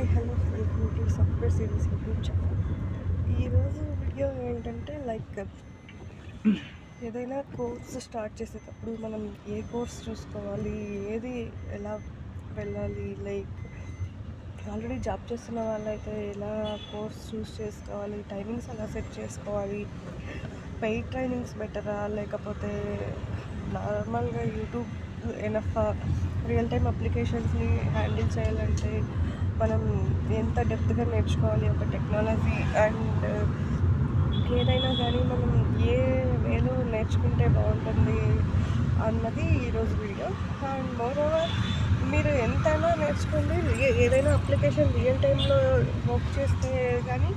Hi hello welcome to software series YouTube channel. ఈరోజు video ఏంటంటే ఏదైనా కోర్స్ స్టార్ట్ చేసేటప్పుడు మనం ఏ కోర్స్ చూసుకోవాలి, ఏది ఎలా వెళ్ళాలి, ఆల్రెడీ జాబ్ చేస్తున్న వాళ్ళైతే ఎలా కోర్స్ చూస్ చేసుకోవాలి, టైమింగ్స్ ఎలా సెట్ చేసుకోవాలి, పెయిడ్ ట్రైనింగ్స్ బెటరా లేకపోతే నార్మల్గా యూట్యూబ్ ఎనఫ్, రియల్ టైమ్ అప్లికేషన్స్ని హ్యాండిల్ చేయాలంటే మనం ఎంత డెప్త్గా నేర్చుకోవాలి ఒక టెక్నాలజీ అండ్ ఏదైనా కానీ మనం ఏ వేలో నేర్చుకుంటే బాగుంటుంది అన్నది ఈరోజు వీడియో. అండ్ మోర్ ఓవర్ మీరు ఎంతైనా నేర్చుకోండి, ఏదైనా అప్లికేషన్ రియల్ టైంలో వర్క్ చేస్తే కానీ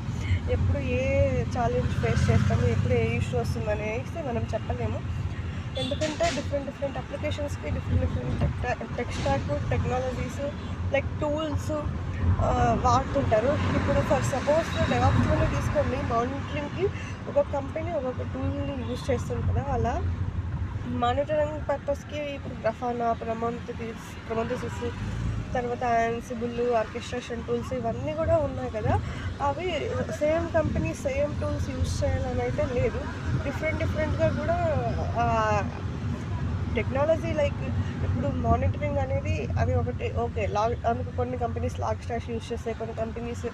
ఎప్పుడు ఏ ఛాలెంజ్ ఫేస్ చేస్తాము, ఎప్పుడు ఏ ఇష్యూ వస్తుంది అనేసి మనం చెప్పలేము. ఎందుకంటే డిఫరెంట్ అప్లికేషన్స్కి different tech stack technologies tools వాడుతుంటారు. ఇప్పుడు ఫర్ సపోజ్ డెవలప్మెంట్ తీసుకోండి, మానిటరింగ్కి ఒక కంపెనీ ఒక్కొక్క టూల్ని యూజ్ చేస్తుంది కదా. అలా మానిటరింగ్ పర్పస్కి ఇప్పుడు గ్రఫానా, ప్రొమంథసిస్, తర్వాత యాన్సిబుల్, ఆర్కెస్ట్రేషన్ టూల్స్ ఇవన్నీ కూడా ఉన్నాయి కదా. అవి same company same tools use చేయాలని అయితే లేదు. డిఫరెంట్గా కూడా టెక్నాలజీ ఇప్పుడు మానిటరింగ్ అనేది అది ఒకటి ఓకే. అందుకు కొన్ని కంపెనీస్ లాగ్ స్టాష్ యూజ్ చేస్తాయి, కొన్ని కంపెనీస్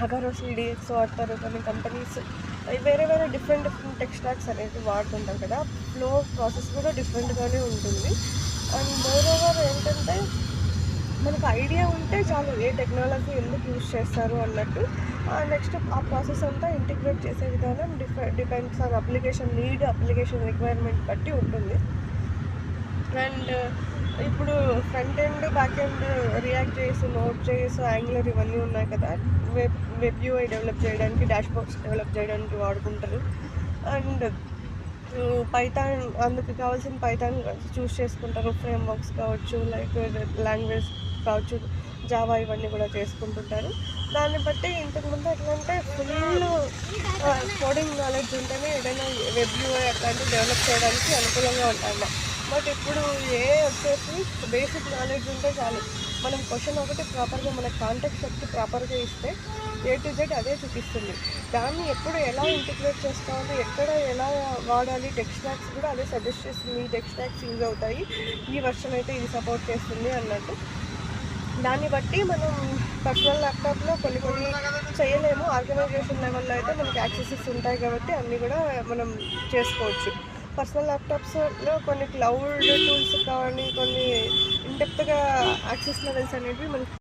అగారోస్ డిఎక్స్ వాడతారు, కొన్ని కంపెనీస్ వేరే డిఫరెంట్ టెక్ స్టాక్స్ అనేది వాడుతుంటారు కదా. ఫ్లో ప్రాసెస్ కూడా డిఫరెంట్గానే ఉంటుంది. అండ్ మోర్ ఓవర్ ఏంటంటే మనకు ఐడియా ఉంటే చాలు ఏ టెక్నాలజీ ఎందుకు యూజ్ చేస్తారు అన్నట్టు. నెక్స్ట్ ఆ ప్రాసెస్ అంతా ఇంటిగ్రేట్ చేసే విధానం depends on application need, application requirement బట్టి ఉంటుంది. అండ్ ఇప్పుడు front end, back end, react చేసి, నోట్ చేసి, యాంగులర్ ఇవన్నీ ఉన్నాయి కదా. వెబ్ యూఐ డెవలప్ చేయడానికి, డాష్ బోర్డ్స్ డెవలప్ చేయడానికి వాడుకుంటారు. అండ్ పైథాన్, అందుకు కావాల్సిన పైథాన్ చూస్ చేసుకుంటారు. ఫ్రేమ్ వర్క్స్ కావచ్చు, లాంగ్వేజ్ కావచ్చు, జావా ఇవన్నీ కూడా చేసుకుంటుంటారు. దాన్ని బట్టి ఇంతకుముందు ఎట్లా అంటే ఫుల్ కోడింగ్ నాలెడ్జ్ ఉంటేనే ఏదైనా వెబ్ యూఐ అట్లాంటివి డెవలప్ చేయడానికి అనుకూలంగా ఉంటాయి. బట్ ఇప్పుడు వచ్చేసి బేసిక్ నాలెడ్జ్ ఉంటే చాలు. మనం క్వశ్చన్ ఒకటి ప్రాపర్గా మన కాంటాక్ట్ ఒకటి ప్రాపర్గా ఇస్తే A to Z అదే చూపిస్తుంది. దాన్ని ఎప్పుడు ఎలా ఇంటిగ్రేట్ చేసుకోవాలి, ఎక్కడ ఎలా వాడాలి, టెక్ స్టాక్స్ కూడా అదే సజెస్ట్ చేస్తుంది. ఈ టెక్ స్టాక్స్ యూజ్ అవుతాయి, ఈ వర్షన్ అయితే ఇది సపోర్ట్ చేస్తుంది అన్నట్టు. దాన్ని బట్టి మనం పర్సనల్ ల్యాప్టాప్లో కొన్ని చేయలేము. ఆర్గనైజేషన్ లెవెల్లో అయితే మనకి యాక్సెసెస్ ఉంటాయి కాబట్టి అన్నీ కూడా మనం చేసుకోవచ్చు. పర్సనల్ ల్యాప్టాప్స్లో కొన్ని క్లౌడ్ టూల్స్ కానీ కొన్ని ఇన్డెప్త్గా యాక్సెస్ లెవెల్స్ అనేవి మనకి